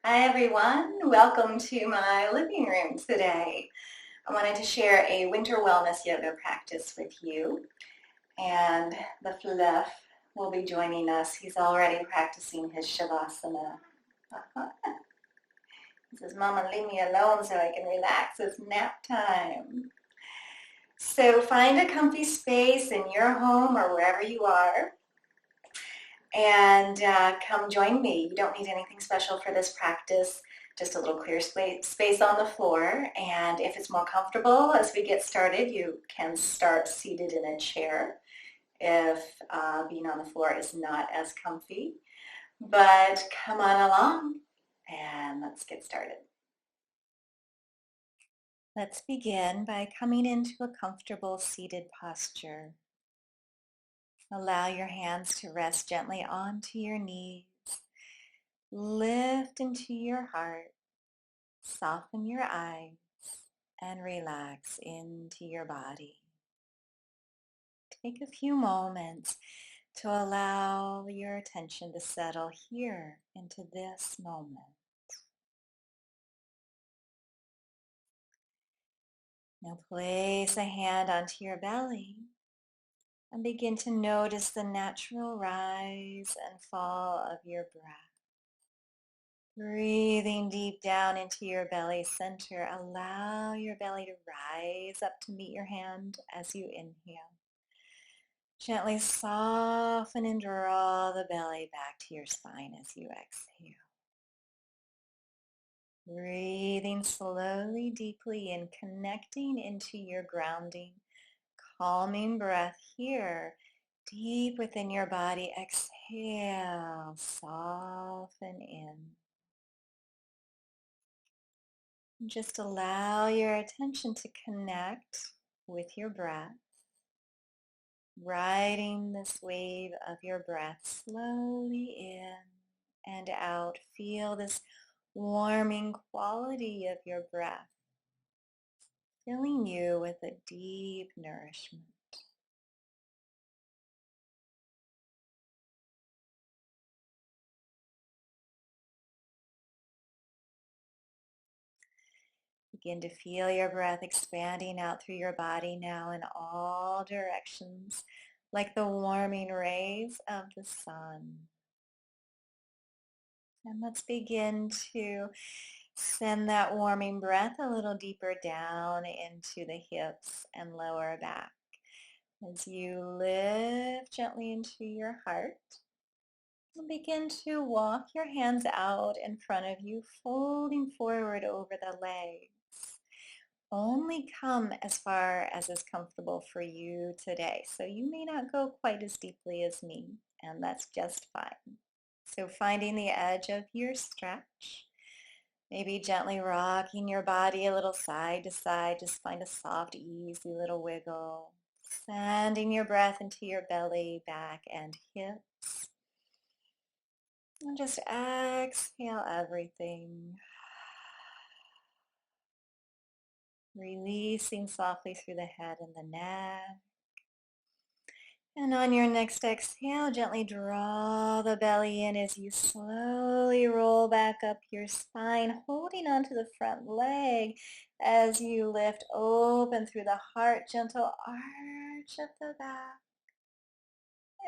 Hi everyone, welcome to my living room today. I wanted to share a winter wellness yoga practice with you, and the Fluff will be joining us. He's already practicing his Shavasana. He says, Mama, leave me alone so I can relax. It's nap time. So find a comfy space in your home or wherever you are, and come join me. You don't need anything special for this practice, just a little clear space on the floor. And if it's more comfortable as we get started, you can start seated in a chair if being on the floor is not as comfy. But come on along and let's get started. Let's begin by coming into a comfortable seated posture. Allow your hands to rest gently onto your knees. Lift into your heart, soften your eyes, and relax into your body. Take a few moments to allow your attention to settle here into this moment. Now place a hand onto your belly and begin to notice the natural rise and fall of your breath. Breathing deep down into your belly center, allow your belly to rise up to meet your hand as you inhale. Gently soften and draw the belly back to your spine as you exhale. Breathing slowly, deeply in, connecting into your grounding, calming breath here, deep within your body. Exhale, soften in. Just allow your attention to connect with your breath, riding this wave of your breath slowly in and out. Feel this warming quality of your breath, filling you with a deep nourishment. Begin to feel your breath expanding out through your body now in all directions, like the warming rays of the sun. And let's begin to send that warming breath a little deeper down into the hips and lower back. As you lift gently into your heart, and begin to walk your hands out in front of you, folding forward over the legs. Only come as far as is comfortable for you today. So you may not go quite as deeply as me, and that's just fine. So finding the edge of your stretch, maybe gently rocking your body a little side to side. Just find a soft, easy little wiggle. Sending your breath into your belly, back, and hips. And just exhale everything. Releasing softly through the head and the neck. And on your next exhale, gently draw the belly in as you slowly roll back up your spine, holding onto the front leg as you lift open through the heart, gentle arch of the back,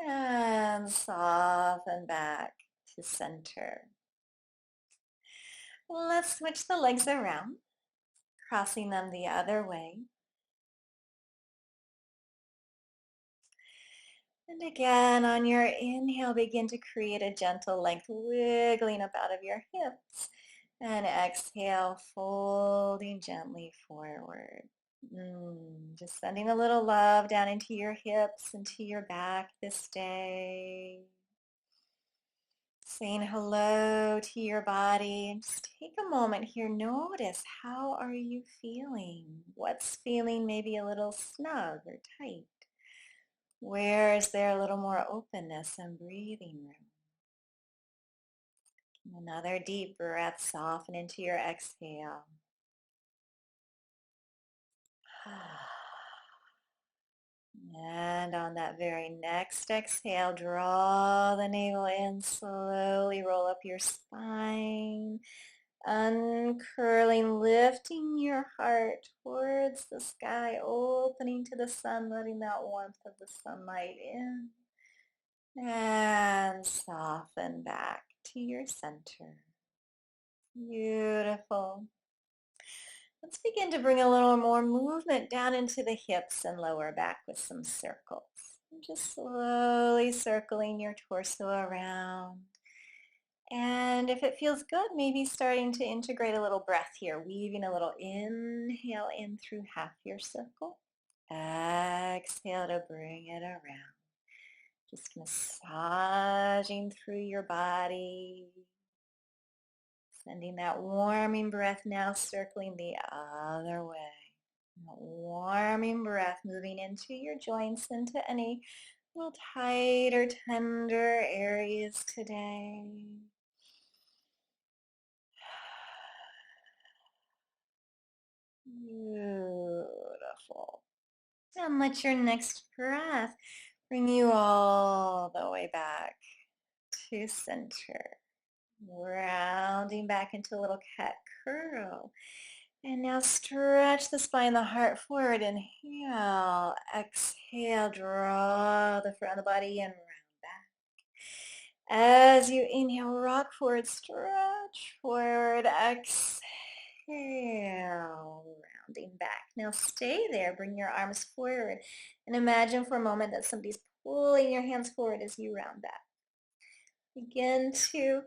and soften back to center. Let's switch the legs around, crossing them the other way. And again, on your inhale, begin to create a gentle length, wiggling up out of your hips. And exhale, folding gently forward. Just sending a little love down into your hips, into your back this day. Saying hello to your body. And just take a moment here. Notice, how are you feeling? What's feeling maybe a little snug or tight? Where is there a little more openness and breathing room? Another deep breath, soften into your exhale. And on that very next exhale, draw the navel in, slowly roll up your spine. uncurling, lifting your heart towards the sky, opening to the sun, letting that warmth of the sunlight in. And soften back to your center. Beautiful. Let's begin to bring a little more movement down into the hips and lower back with some circles. Just slowly circling your torso around. And if it feels good, maybe starting to integrate a little breath here, weaving a little inhale in through half your circle. Exhale to bring it around. Just massaging through your body. Sending that warming breath now circling the other way. That warming breath moving into your joints, into any little tight or tender areas today. Beautiful. And let your next breath bring you all the way back to center. Rounding back into a little cat curl. And now stretch the spine, the heart forward. Inhale. Exhale. Draw the front of the body in. Round back. As you inhale, rock forward. Stretch forward. Exhale. Rounding back. Now stay there. Bring your arms forward. And imagine for a moment that somebody's pulling your hands forward as you round back. Begin to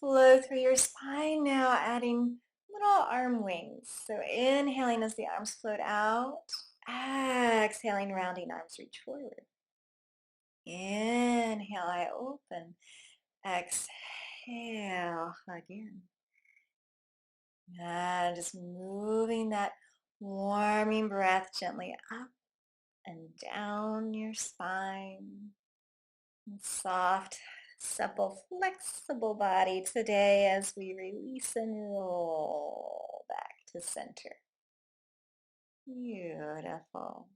flow through your spine now, adding little arm wings. So inhaling as the arms float out. Exhaling, rounding arms reach forward. Inhale, I open. Exhale, hug in. And just moving that warming breath gently up and down your spine. And soft, supple, flexible body today as we release and roll back to center. Beautiful.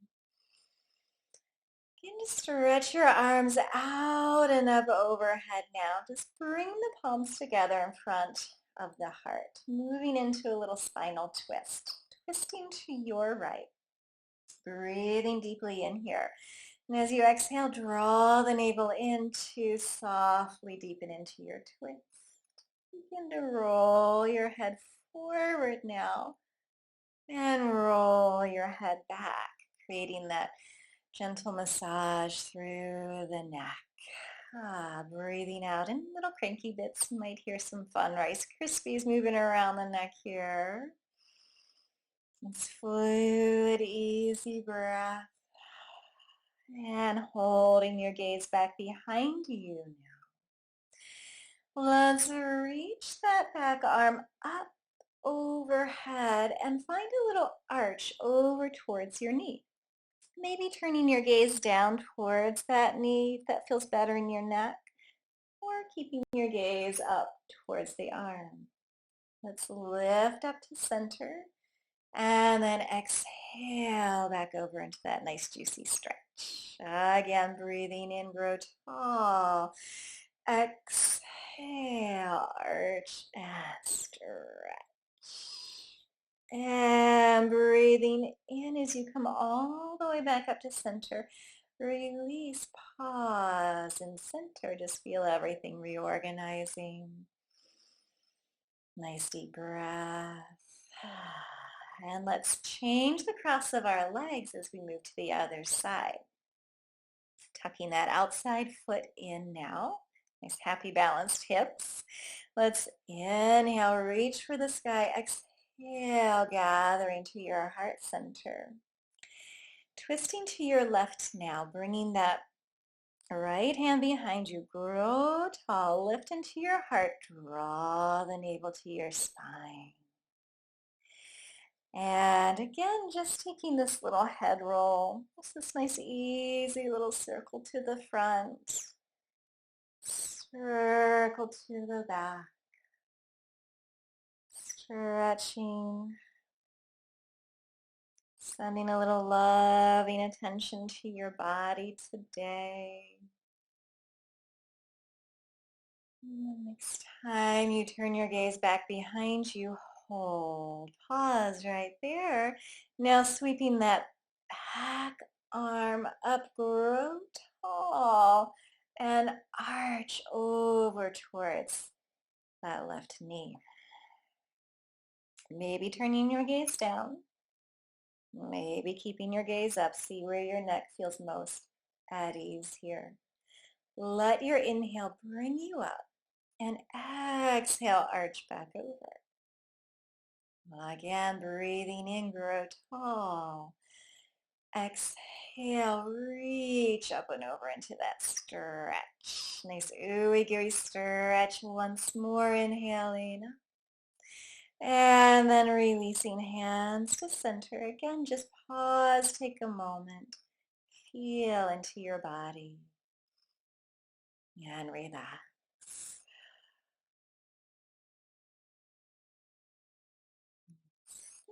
Begin to stretch your arms out and up overhead now. Just bring the palms together in front of the heart, moving into a little spinal twist. Twisting to your right. Breathing deeply in here. And as you exhale, draw the navel in to softly deepen into your twist. Begin to roll your head forward now and roll your head back, creating that gentle massage through the neck. Breathing out in little cranky bits. You might hear some fun Rice Krispies moving around the neck here. It's fluid, easy breath. And holding your gaze back behind you now. Let's reach that back arm up overhead and find a little arch over towards your knee. Maybe turning your gaze down towards that knee if that feels better in your neck, or keeping your gaze up towards the arm. Let's lift up to center and then exhale back over into that nice juicy stretch. Again, breathing in, grow tall. Exhale, arch and stretch. And breathing in as you come all the way back up to center. Release, pause, and center. Just feel everything reorganizing. Nice deep breath. And let's change the cross of our legs as we move to the other side. Tucking that outside foot in now. Nice happy balanced hips. Let's inhale, reach for the sky. Exhale, gathering to your heart center. Twisting to your left now, bringing that right hand behind you. Grow tall, lift into your heart. Draw the navel to your spine. And again, just taking this little head roll. Just this nice easy little circle to the front. Circle to the back. Stretching. Sending a little loving attention to your body today. And the next time you turn your gaze back behind you, hold. Pause right there. Now sweeping that back arm up, grow tall, and arch over towards that left knee. Maybe turning your gaze down. Maybe keeping your gaze up. See where your neck feels most at ease here. Let your inhale bring you up and exhale, arch back over. Again, breathing in, grow tall. Exhale, reach up and over into that stretch. Nice ooey gooey stretch. Once more, inhaling. And then releasing hands to center. Again, just pause, take a moment. Feel into your body. And relax.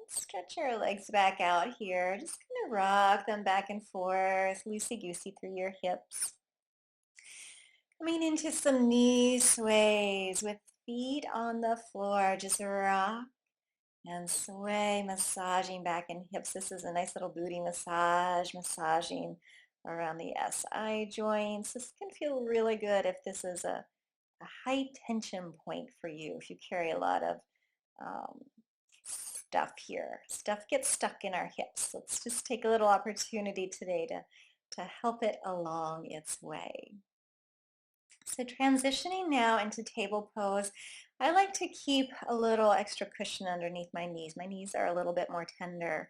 Stretch your legs back out here. Just kind of rock them back and forth, loosey-goosey through your hips. Coming into some knee sways with feet on the floor. Just rock and sway, massaging back and hips. This is a nice little booty massage, massaging around the SI joints. This can feel really good if this is a high tension point for you, if you carry a lot of um, stuff here. Stuff gets stuck in our hips. Let's just take a little opportunity today to help it along its way. So transitioning now into table pose, I like to keep a little extra cushion underneath my knees. My knees are a little bit more tender.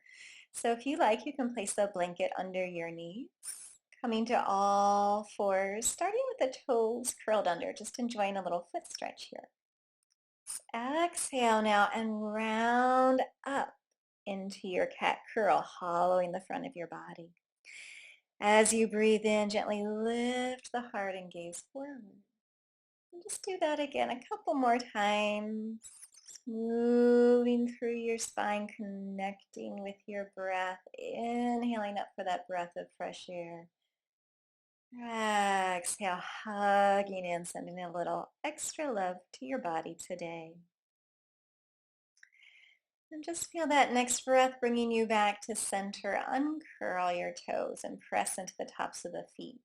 So if you like, you can place a blanket under your knees, coming to all fours, starting with the toes curled under, just enjoying a little foot stretch here. Exhale now and round up into your cat curl, hollowing the front of your body. As you breathe in, gently lift the heart and gaze forward. And just do that again a couple more times. Moving through your spine, connecting with your breath. Inhaling up for that breath of fresh air. Exhale, hugging in, sending a little extra love to your body today. And just feel that next breath bringing you back to center. Uncurl your toes and press into the tops of the feet.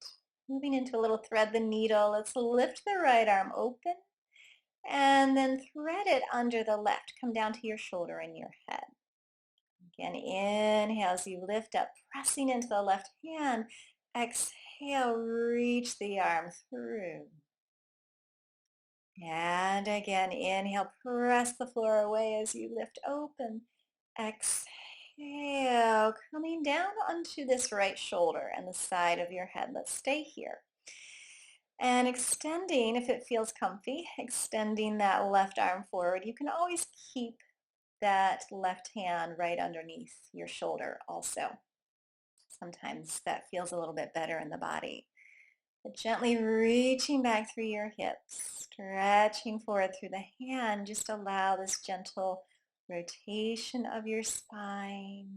Moving into a little thread the needle. Let's lift the right arm open and then thread it under the left. Come down to your shoulder and your head. Again, inhale as you lift up, pressing into the left hand. Exhale, reach the arm through. And again, inhale, press the floor away as you lift open. Exhale, coming down onto this right shoulder and the side of your head. Let's stay here. And extending, if it feels comfy, extending that left arm forward. You can always keep that left hand right underneath your shoulder also. Sometimes that feels a little bit better in the body. But gently reaching back through your hips, stretching forward through the hand. Just allow this gentle rotation of your spine.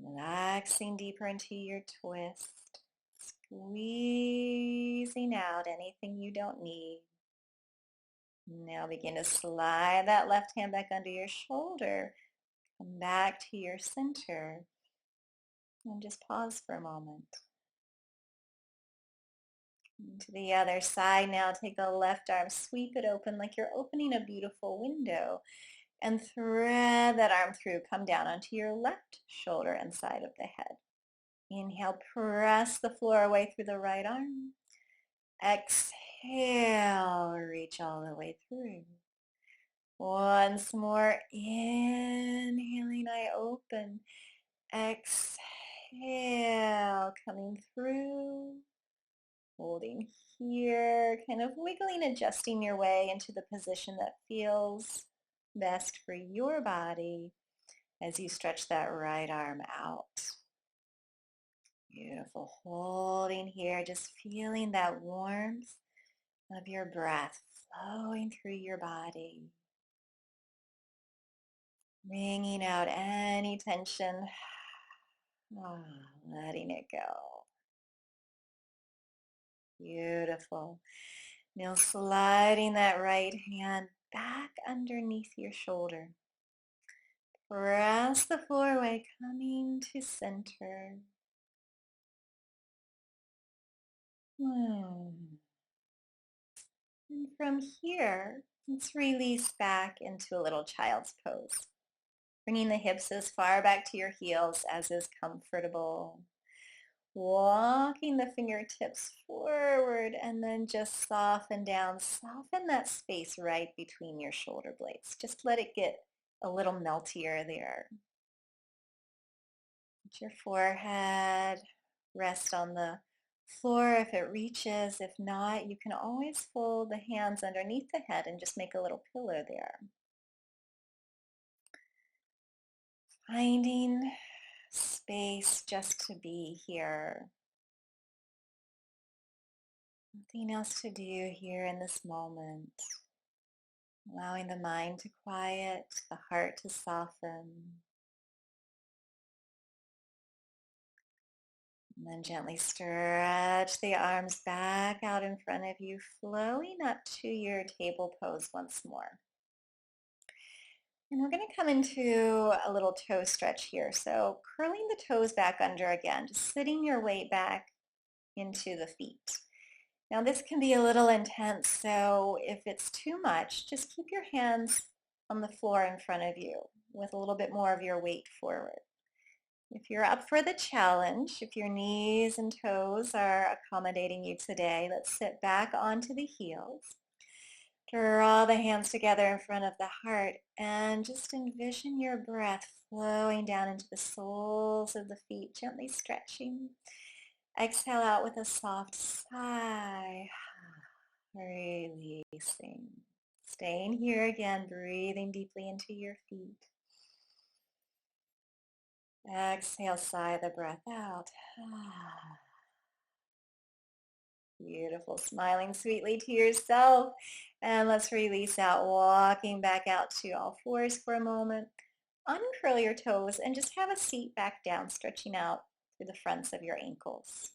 Relaxing deeper into your twist. Squeezing out anything you don't need. Now begin to slide that left hand back under your shoulder. Come back to your center. And just pause for a moment. To the other side now, take the left arm, sweep it open like you're opening a beautiful window, and thread that arm through. Come down onto your left shoulder and side of the head. Inhale, press the floor away through the right arm. Exhale, reach all the way through. Once more, inhaling, I open. Exhale, coming through. Holding here, kind of wiggling, adjusting your way into the position that feels best for your body as you stretch that right arm out. Beautiful. Holding here, just feeling that warmth of your breath flowing through your body. Wringing out any tension. Letting it go. Beautiful. Now sliding that right hand back underneath your shoulder. Press the floor away, coming to center. And from here, let's release back into a little child's pose. Bringing the hips as far back to your heels as is comfortable. Walking the fingertips forward and then just soften down. Soften that space right between your shoulder blades. Just let it get a little meltier there. Let your forehead rest on the floor if it reaches. If not, you can always fold the hands underneath the head and just make a little pillow there. Finding space just to be here. Nothing else to do here in this moment. Allowing the mind to quiet, the heart to soften. And then gently stretch the arms back out in front of you, flowing up to your table pose once more. And we're going to come into a little toe stretch here. So curling the toes back under again, just sitting your weight back into the feet. Now this can be a little intense, so if it's too much, just keep your hands on the floor in front of you with a little bit more of your weight forward. If you're up for the challenge, if your knees and toes are accommodating you today, let's sit back onto the heels. Draw the hands together in front of the heart and just envision your breath flowing down into the soles of the feet, gently stretching. Exhale out with a soft sigh, releasing. Staying here again, breathing deeply into your feet. Exhale, sigh the breath out. Beautiful, smiling sweetly to yourself. And let's release out, walking back out to all fours for a moment. Uncurl your toes and just have a seat back down, stretching out through the fronts of your ankles.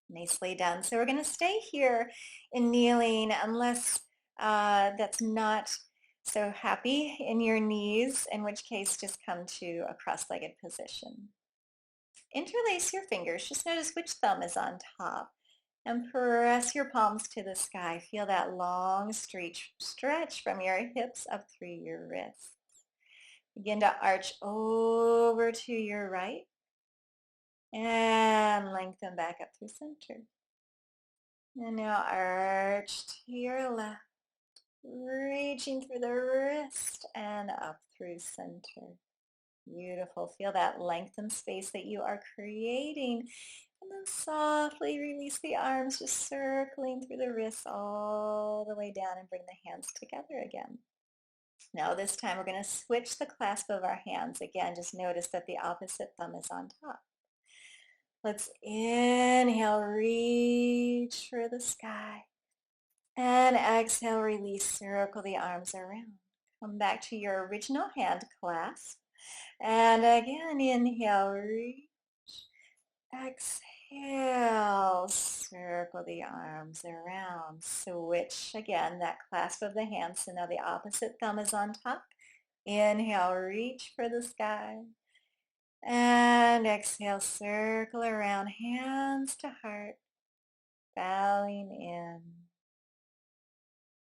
Nicely done. So we're going to stay here in kneeling unless that's not so happy in your knees, in which case just come to a cross-legged position. Interlace your fingers. Just notice which thumb is on top and press your palms to the sky. Feel that long stretch from your hips up through your wrists. Begin to arch over to your right and lengthen back up through center. And now arch to your left, reaching through the wrist and up through center. Beautiful. Feel that lengthened space that you are creating. And then softly release the arms, just circling through the wrists all the way down and bring the hands together again. Now this time we're going to switch the clasp of our hands. Again, just notice that the opposite thumb is on top. Let's inhale, reach for the sky. And exhale, release, circle the arms around. Come back to your original hand clasp. And again, inhale, reach. Exhale, circle the arms around. Switch again, that clasp of the hands. So now the opposite thumb is on top. Inhale, reach for the sky. And exhale, circle around, hands to heart, bowing in.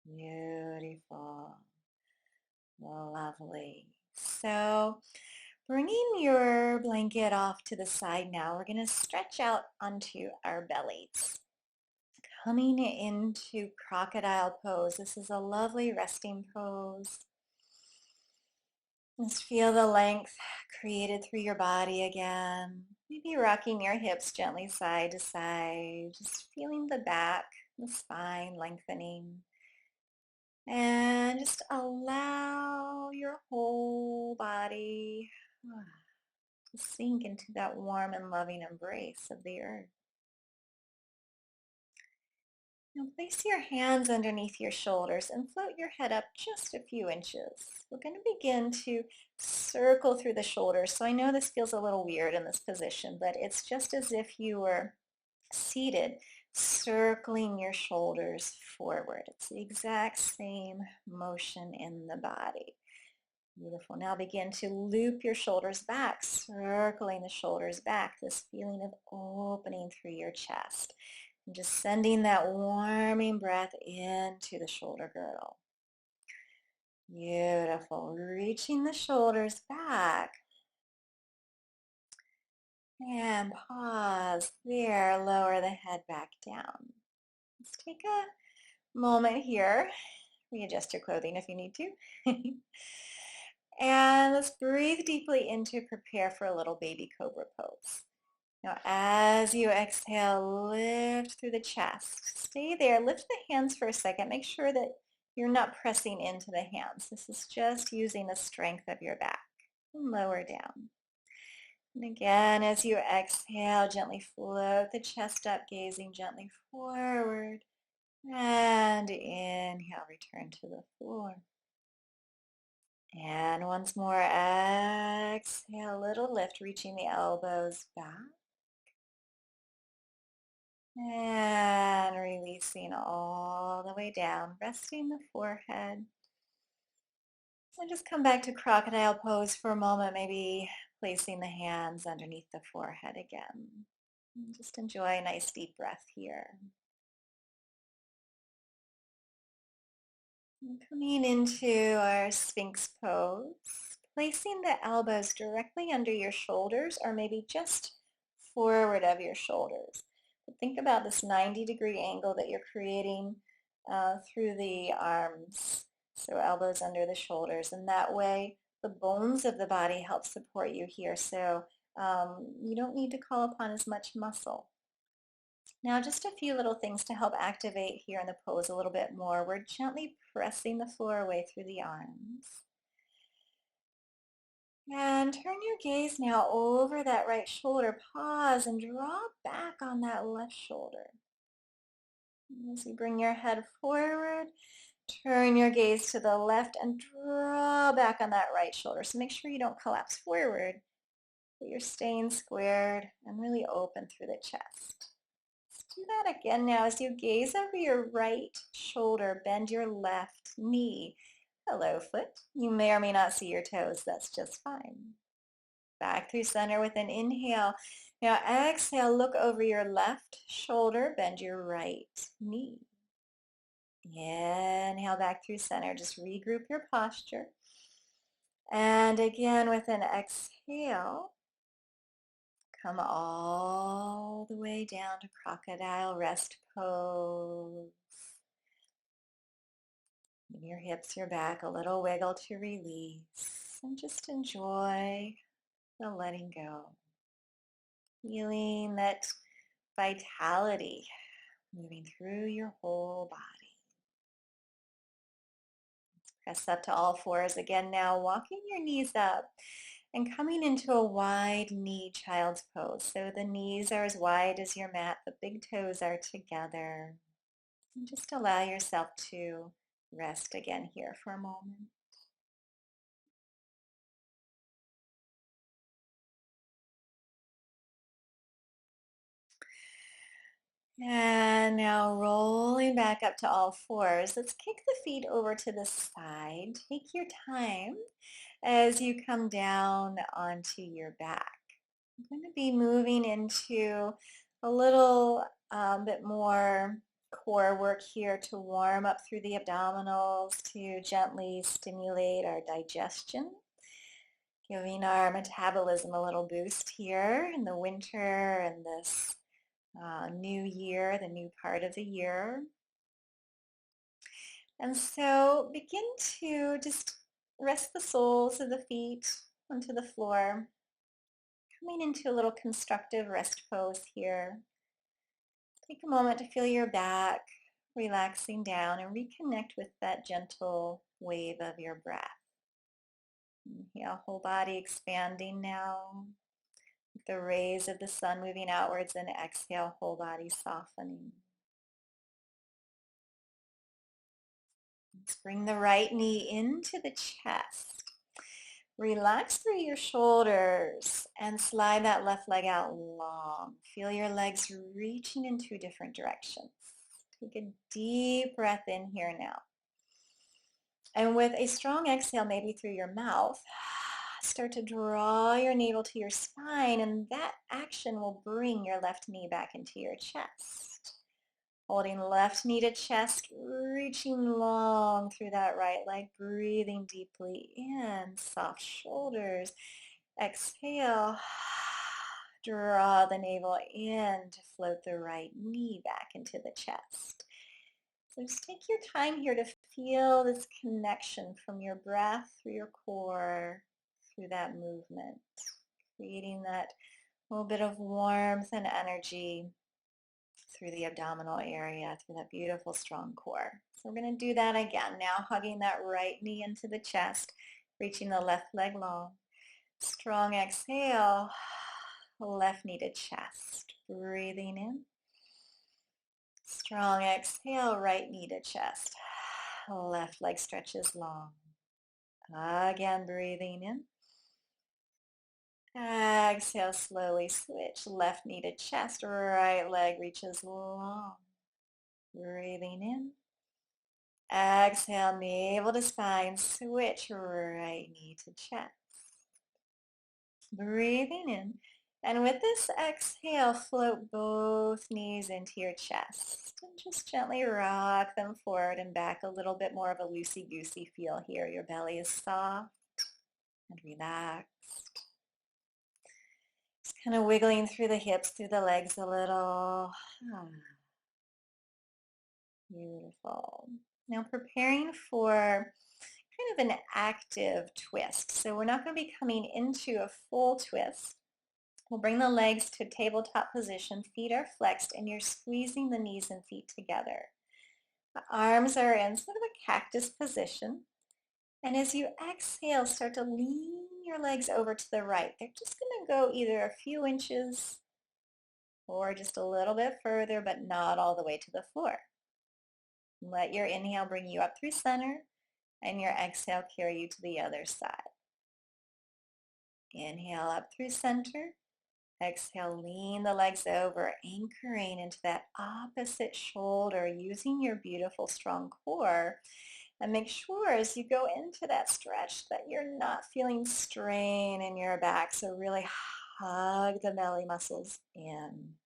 Beautiful. Lovely. So bringing your blanket off to the side now, we're going to stretch out onto our bellies. Coming into Crocodile Pose. This is a lovely resting pose. Just feel the length created through your body again. Maybe rocking your hips gently side to side. Just feeling the back, the spine lengthening. And just allow your whole body to sink into that warm and loving embrace of the earth. Now place your hands underneath your shoulders and float your head up just a few inches. We're going to begin to circle through the shoulders. So I know this feels a little weird in this position, but it's just as if you were seated, circling your shoulders forward. It's the exact same motion in the body. Beautiful. Now begin to loop your shoulders back, circling the shoulders back, this feeling of opening through your chest. And just sending that warming breath into the shoulder girdle. Beautiful. Reaching the shoulders back. And pause there. Lower the head back down. Let's take a moment here. Readjust your clothing if you need to. And let's breathe deeply in to prepare for a little baby cobra pose. Now, as you exhale, lift through the chest. Stay there. Lift the hands for a second. Make sure that you're not pressing into the hands. This is just using the strength of your back. And lower down. And again, as you exhale, gently float the chest up, gazing gently forward. And inhale, return to the floor. And once more, exhale, little lift, reaching the elbows back. And releasing all the way down, resting the forehead. And just come back to Crocodile Pose for a moment, maybe placing the hands underneath the forehead again. And just enjoy a nice deep breath here. And coming into our Sphinx pose, placing the elbows directly under your shoulders or maybe just forward of your shoulders. But think about this 90-degree angle that you're creating through the arms. So elbows under the shoulders, and that way the bones of the body help support you here. So you don't need to call upon as much muscle. Now just a few little things to help activate here in the pose a little bit more. We're gently pressing the floor away through the arms. And turn your gaze now over that right shoulder. Pause and draw back on that left shoulder. As you bring your head forward, turn your gaze to the left and draw back on that right shoulder. So make sure you don't collapse forward, but you're staying squared and really open through the chest. Let's do that again now. As you gaze over your right shoulder, bend your left knee. Hello, foot. You may or may not see your toes. That's just fine. Back through center with an inhale. Now exhale, look over your left shoulder, bend your right knee. Inhale back through center. Just regroup your posture. And again, with an exhale, come all the way down to crocodile rest pose. Give your hips, your back a little wiggle to release. And just enjoy the letting go. Feeling that vitality moving through your whole body. Press up to all fours again now, walking your knees up and coming into a wide knee child's pose. So the knees are as wide as your mat, the big toes are together. And just allow yourself to rest again here for a moment. And now rolling back up to all fours. Let's kick the feet over to the side. Take your time as you come down onto your back. I'm going to be moving into a little bit more core work here to warm up through the abdominals, to gently stimulate our digestion, giving our metabolism a little boost here in the winter and this new year, the new part of the year. And so begin to just rest the soles of the feet onto the floor, coming into a little constructive rest pose here. Take a moment to feel your back relaxing down and reconnect with that gentle wave of your breath. Inhale, whole body expanding now. The rays of the sun moving outwards, and exhale, whole body softening. Let's bring the right knee into the chest. Relax through your shoulders and slide that left leg out long. Feel your legs reaching in two different directions. Take a deep breath in here now. And with a strong exhale, maybe through your mouth, start to draw your navel to your spine, and that action will bring your left knee back into your chest. Holding left knee to chest, reaching long through that right leg, breathing deeply in, soft shoulders. Exhale, draw the navel in to float the right knee back into the chest. So just take your time here to feel this connection from your breath through your core, through that movement, creating that little bit of warmth and energy through the abdominal area, through that beautiful strong core. So we're going to do that again. Now hugging that right knee into the chest, reaching the left leg long. Strong exhale, left knee to chest, breathing in. Strong exhale, right knee to chest. Left leg stretches long. Again, breathing in. Exhale, slowly switch. Left knee to chest, right leg reaches long. Breathing in. Exhale, navel to spine, switch right knee to chest. Breathing in. And with this exhale, float both knees into your chest. And just gently rock them forward and back, a little bit more of a loosey-goosey feel here. Your belly is soft and relaxed. Just kind of wiggling through the hips, through the legs a little. Beautiful. Now preparing for kind of an active twist. So we're not going to be coming into a full twist. We'll bring the legs to tabletop position, feet are flexed, and you're squeezing the knees and feet together. The arms are in sort of a cactus position. And as you exhale, start to lean your legs over to the right. They're just going to go either a few inches or just a little bit further, but not all the way to the floor. Let your inhale bring you up through center, and your exhale carry you to the other side. Inhale up through center. Exhale, lean the legs over, anchoring into that opposite shoulder, using your beautiful strong core. And make sure as you go into that stretch that you're not feeling strain in your back. So really hug the belly muscles in.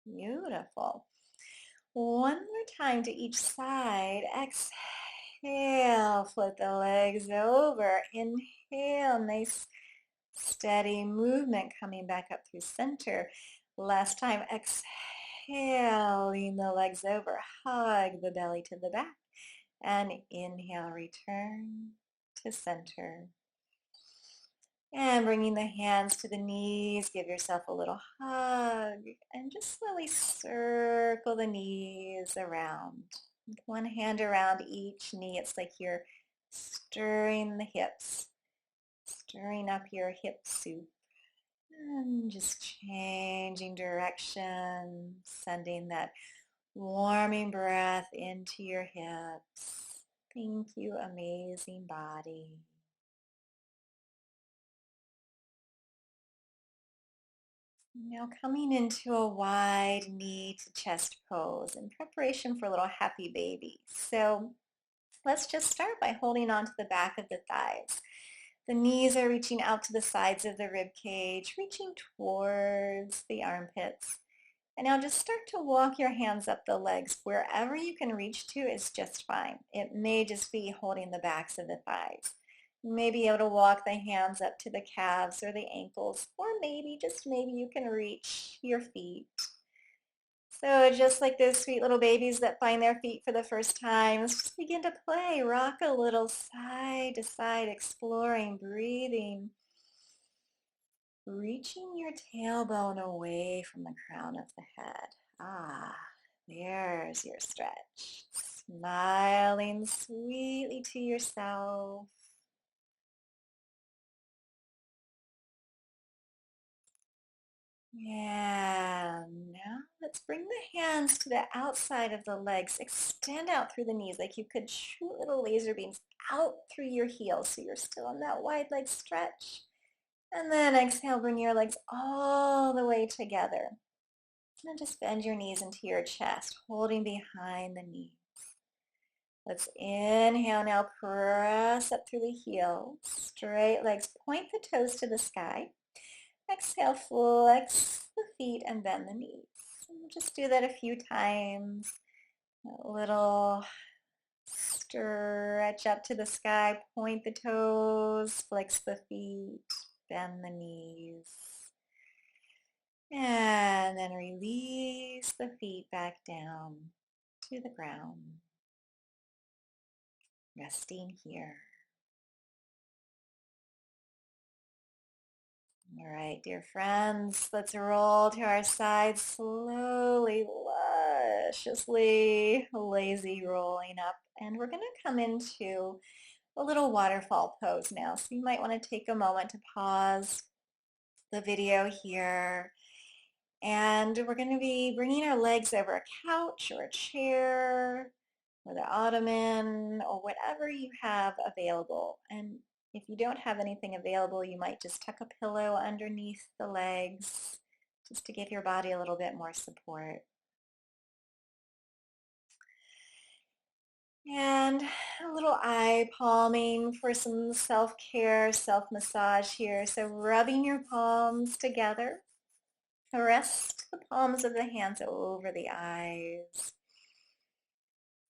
Beautiful. One more time to each side. Exhale, float the legs over. Inhale, nice steady movement coming back up through center. Last time, exhale, lean the legs over, hug the belly to the back. And inhale, return to center. And bringing the hands to the knees, give yourself a little hug. And just slowly circle the knees around. With one hand around each knee, it's like you're stirring the hips, stirring up your hip soup. And just changing direction, sending that warming breath into your hips. Thank you, amazing body. Now coming into a wide knee to chest pose in preparation for a little happy baby. So let's just start by holding on to the back of the thighs. The knees are reaching out to the sides of the rib cage, reaching towards the armpits. And now just start to walk your hands up the legs. Wherever you can reach to is just fine. It may just be holding the backs of the thighs. You may be able to walk the hands up to the calves or the ankles, or just maybe you can reach your feet. So just like those sweet little babies that find their feet for the first time, let's just begin to play. Rock a little side to side, exploring, breathing. Reaching your tailbone away from the crown of the head. There's your stretch. Smiling sweetly to yourself. And now let's bring the hands to the outside of the legs. Extend out through the knees like you could shoot little laser beams out through your heels so you're still in that wide leg stretch. And then exhale, bring your legs all the way together. And just bend your knees into your chest, holding behind the knees. Let's inhale now, press up through the heels. Straight legs, point the toes to the sky. Exhale, flex the feet and bend the knees. And just do that a few times. A little stretch up to the sky, point the toes, flex the feet, bend the knees. And then release the feet back down to the ground. Resting here. All right, dear friends, let's roll to our sides slowly, lusciously, lazy rolling up. And we're going to come into a little waterfall pose now. So you might want to take a moment to pause the video here. And we're going to be bringing our legs over a couch or a chair or the ottoman or whatever you have available. And if you don't have anything available, you might just tuck a pillow underneath the legs just to give your body a little bit more support. And a little eye palming for some self-care, self-massage here. So rubbing your palms together. Rest the palms of the hands over the eyes.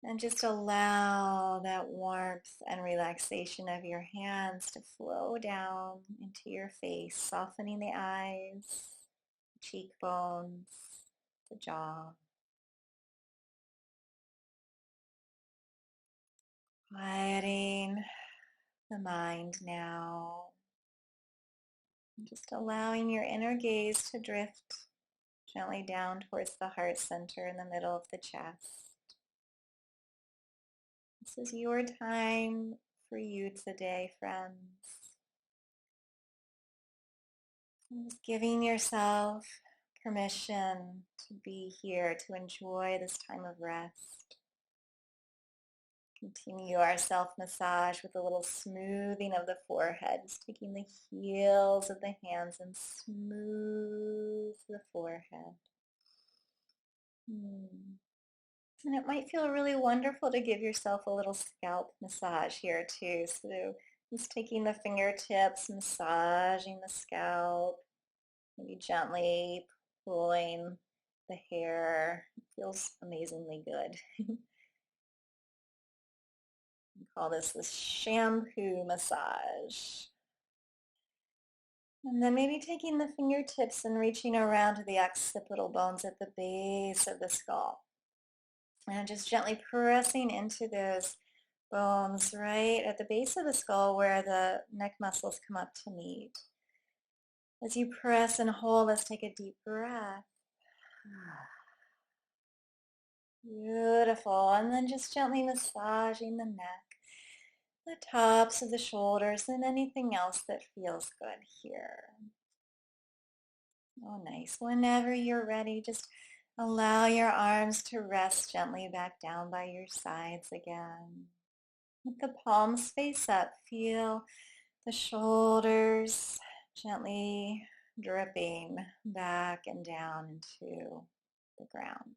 And just allow that warmth and relaxation of your hands to flow down into your face, softening the eyes, the cheekbones, the jaw. Quieting the mind now. Just allowing your inner gaze to drift gently down towards the heart center in the middle of the chest. This is your time for you today, friends. And just giving yourself permission to be here, to enjoy this time of rest. Continue our self-massage with a little smoothing of the forehead, just taking the heels of the hands and smooth the forehead. And it might feel really wonderful to give yourself a little scalp massage here too. So just taking the fingertips, massaging the scalp, maybe gently pulling the hair. It feels amazingly good. We call this the shampoo massage. And then maybe taking the fingertips and reaching around to the occipital bones at the base of the skull. And just gently pressing into those bones right at the base of the skull where the neck muscles come up to meet. As you press and hold, let's take a deep breath. Beautiful. And then just gently massaging the neck, the tops of the shoulders, and anything else that feels good here. Oh, nice. Whenever you're ready, just allow your arms to rest gently back down by your sides again. With the palms face up, feel the shoulders gently dripping back and down into the ground.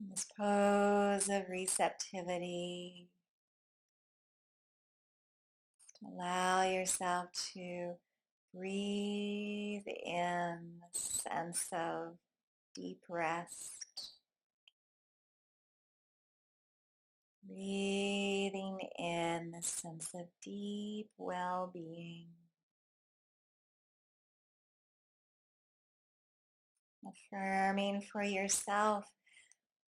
In this pose of receptivity, allow yourself to breathe in the sense of deep rest. Breathing in the sense of deep well-being. Affirming for yourself,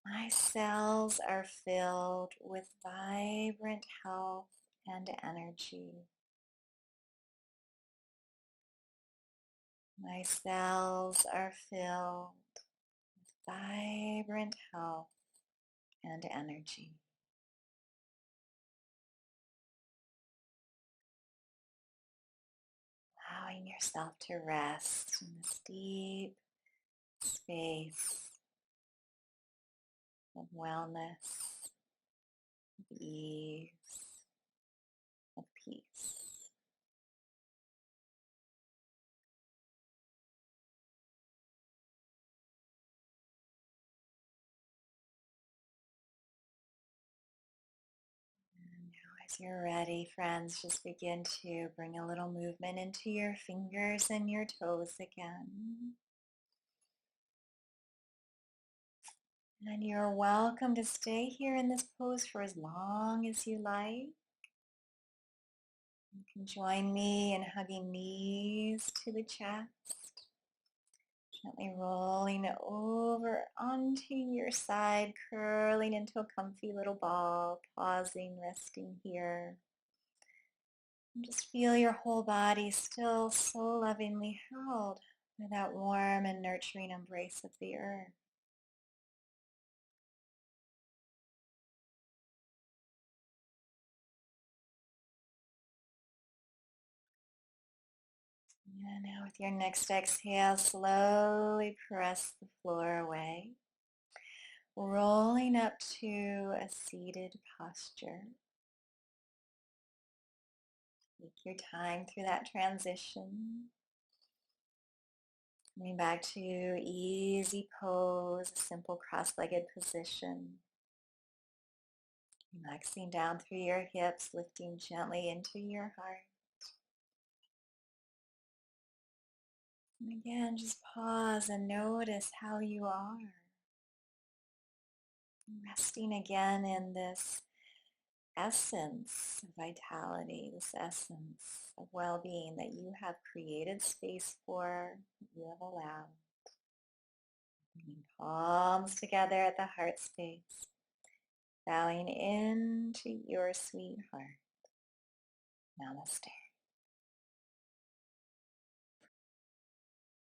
my cells are filled with vibrant health and energy. My cells are filled with vibrant health and energy. Allowing yourself to rest in this deep space of wellness ease, of peace. As you're ready, friends, just begin to bring a little movement into your fingers and your toes again. And you're welcome to stay here in this pose for as long as you like. You can join me in hugging knees to the chest, gently rolling over onto your side, curling into a comfy little ball, pausing, resting here. And just feel your whole body still so lovingly held by that warm and nurturing embrace of the earth. And now with your next exhale, slowly press the floor away, rolling up to a seated posture. Take your time through that transition. Coming back to easy pose, a simple cross-legged position. Relaxing down through your hips, lifting gently into your heart. And again, just pause and notice how you are. Resting again in this essence of vitality, this essence of well-being that you have created space for, that you have allowed. Bringing palms together at the heart space, bowing into your sweet heart. Namaste.